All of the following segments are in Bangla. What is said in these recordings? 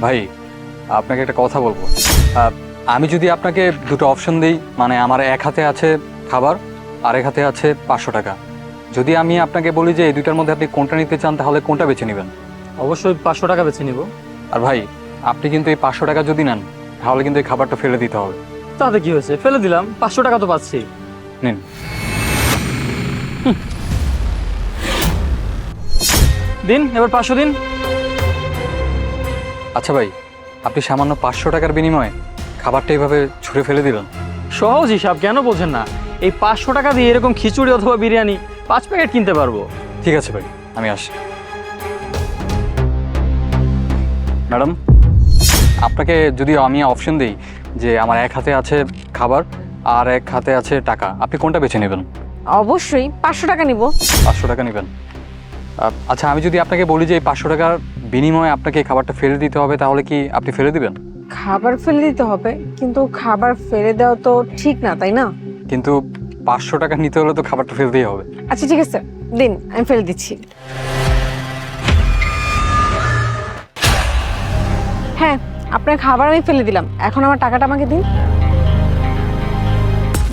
ভাই আপনাকে একটা কথা বলবো। আমি যদি আপনাকে দুটো অপশন দিই, মানে আমার এক হাতে আছে খাবার আর এক হাতে আছে 500 টাকা, যদি আমি আপনাকে বলি যে এই দুইটার মধ্যে আপনি কোনটা নিতে চান তাহলে কোনটা বেছে নেবেন? অবশ্যই 500 টাকা বেছে নিব। আর ভাই আপনি কিন্তু এই 500 টাকা যদি নেন তাহলে কিন্তু এই খাবারটা ফেলে দিতে হবে। তাতে কি হয়েছে, ফেলে দিলাম, 500 টাকা তো পাচ্ছি। নিন। দিন, এবার 500 দিন। আচ্ছা ভাই, আপনি সামান্য 500 টাকার বিনিময়ে খাবারটা এইভাবে ছুঁড়ে ফেলে দিলেন? সহজ হিসাব, কেন বোঝেন না? এই 500 টাকা দিয়ে এরকম খিচুড়ি অথবা বিরিয়ানি 5 প্যাকেট কিনতে পারবো। ঠিক আছে ভাই, আমি আসি। ম্যাডাম, আপনাকে যদি আমি অপশন দিই যে আমার এক হাতে আছে খাবার আর এক হাতে আছে টাকা, আপনি কোনটা বেছে নেবেন? অবশ্যই 500 টাকা নিব। 500 টাকা নেবেন? আচ্ছা, আমি যদি আপনাকে বলি যে এই 500 টাকার বিনিময়ে আপনাকে এই খাবারটা ফেলে দিতে হবে, তাহলে কি আপনি ফেলে দিবেন? খাবার ফেলে দিতে হবে, কিন্তু খাবার ফেলে দেওয়া তো ঠিক না, তাই না? কিন্তু 500 টাকা নিতে হলে তো খাবারটা ফেলতেই হবে। আচ্ছা ঠিক আছে, দিন, আমি ফেলে দিচ্ছি। হ্যাঁ, আপনার খাবার আমি ফেলে দিলাম, এখন আমার টাকাটা আমাকে দিন।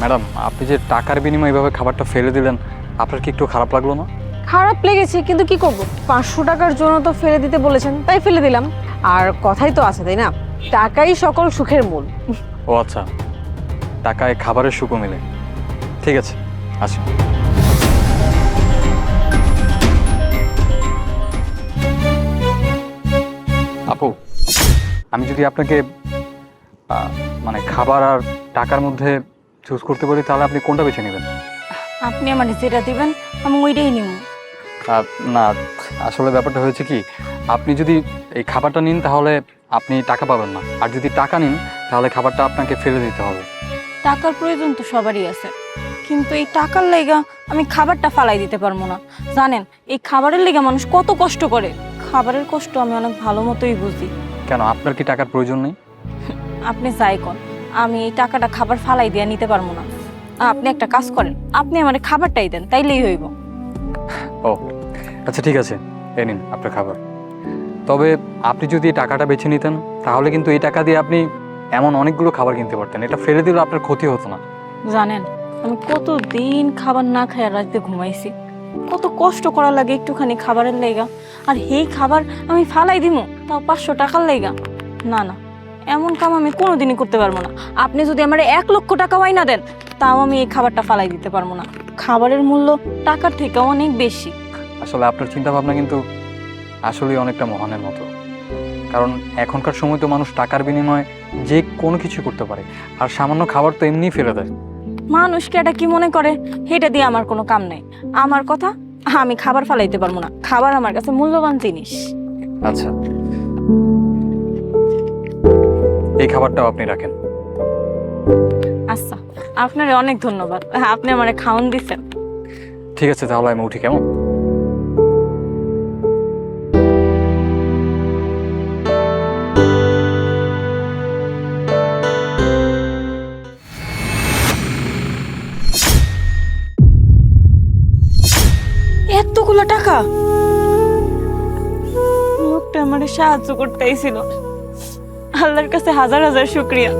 ম্যাডাম, আপনি যে টাকার বিনিময়ে এইভাবে খাবারটা ফেলে দিলেন, আপনার কি একটু খারাপ লাগলো না? খারাপ লেগেছে, কিন্তু কি করব, 500 টাকার জন্য তো ফেলে দিতে বলেছেন, তাই ফেলে দিলাম। আর কথাই তো আছে, তাই না, টাকাই সকল সুখের মূল। ও আচ্ছা, টাকায় খাবারের সুখও মেলে। ঠিক আছে, আসি। আপু, আমি যদি আপনাকে মানে খাবার আর টাকার মধ্যে চুজ করতে বলি, তাহলে আপনি কোনটা বেছে নেবেন? আপনি আমার যেটা দিবেন আমি ওইটাই নিব। না, আসলে ব্যাপারটা হয়েছে কি, আপনি যদি এই খাবারটা নিন তাহলে আপনি টাকা পাবেন না, আর যদি টাকা নিন তাহলে খাবারটা আপনাকে ফেলে দিতে হবে। টাকার প্রয়োজন তো সবারই আছে, কিন্তু এই টাকার লাইগা আমি খাবারটা ফালাই দিতে পারবো না। জানেন, এই খাবারের লাইগা মানুষ কত কষ্ট করে, খাবারের কষ্ট আমি অনেক ভালো মতোই বুঝি। কেন, আপনার কি টাকার প্রয়োজন নেই? আপনি যাই কোন, আমি এই টাকাটা খাবার ফালাই দিয়ে নিতে পারবো না। আপনি একটা কাজ করেন, আপনি আমার খাবারটাই দেন, তাইলেই হইব। ও আচ্ছা, ঠিক আছে, এই নিন আপনার খাবার। তবে আপনি যদি এই টাকাটা বেছে নিতেন তাহলে কিন্তু এই টাকা দিয়ে আপনি এমন অনেকগুলো খাবার কিনতে পারতেন, এটা ফেলে দিলে আপনার ক্ষতি হতো না। জানেন, আমি কতদিন খাবার না খাইয়া রাতে ঘুমাইছি, কত কষ্ট করা লাগে একটুখানি খাবারের লাইগা, আর এই খাবার আমি ফালাই দিমু, তাও 500 টাকার লাইগা? না না, এমন কাম আমি কোনোদিনই করতে পারবো না। আপনি যদি আমার 1 লক্ষ টাকা না দেন, তাও আমি এই খাবারটা ফালাই দিতে পারবো না। খাবারের মূল্য টাকার থেকে অনেক বেশি। আসলে আপনার চিন্তা ভাবনা কিন্তু আসলেই অনেকটা মহানের মতো, কারণ এখনকার সময় তো মানুষ টাকার বিনিময়ে যে কোনো কিছু করতে পারে, আর সামান্য খাবার তো এমনিই ফেলে দেয়। মানুষকে এটা কি মনে করে, সেটা দিয়ে আমার কোনো কাম নাই। আমার কথা, আমি খাবার ফালাইতে পারবো না, খাবার আমার কাছে মূল্যবান জিনিস। আচ্ছা, এই খাবারটাও আপনি রাখেন। আচ্ছা, আপনার অনেক ধন্যবাদ, আপনি আমারে খাওন দিচ্ছেন। ঠিক আছে, তাহলে আমি উঠি, কেমন? এতগুলো টাকা! লোকটা আমারে সাহায্য করতে আইছিল, আল্লাহর কাছে হাজার হাজার শুকরিয়া।